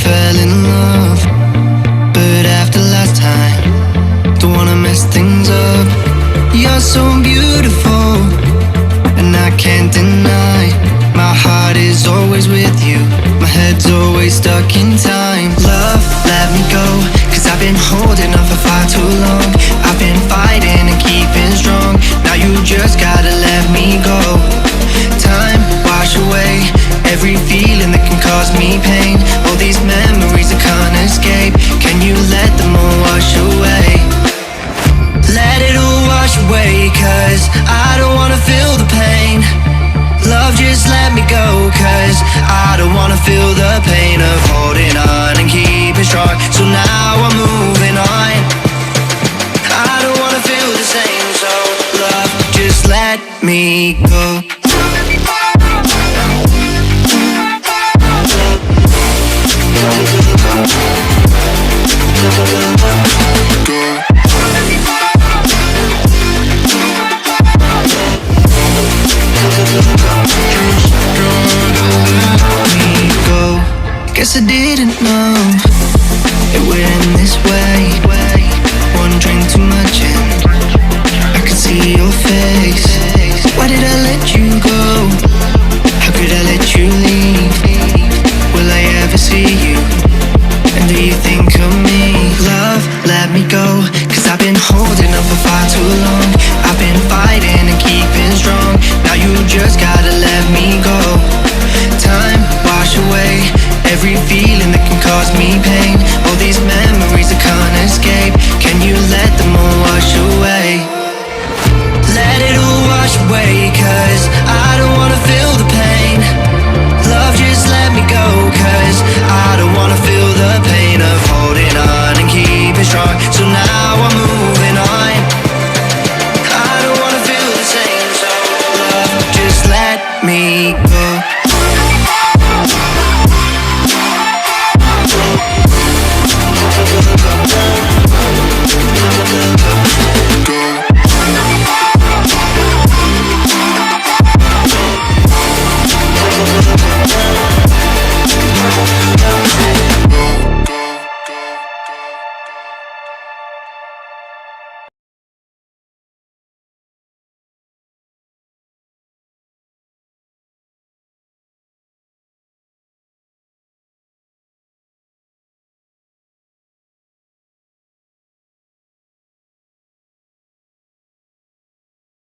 fell in love, but after last time, don't wanna mess things up. You're so beautiful, and I can't deny. My heart is always with you, my head's always stuck in time. Love, let me go, cause I've been holding on for far too long. I've been fighting and keeping strong, now you just gotta let me go. Time, wash away every feeling that can cause me pain. All these memories I can't escape, can you let them all wash away? Let it all wash away, cause I don't wanna feel the pain. Love, just let me go, cause I don't wanna feel the pain of holding on and keeping strong. So now I'm moving on, I don't wanna feel the same. So love, just let me go. Guess I didn't know it would end this way.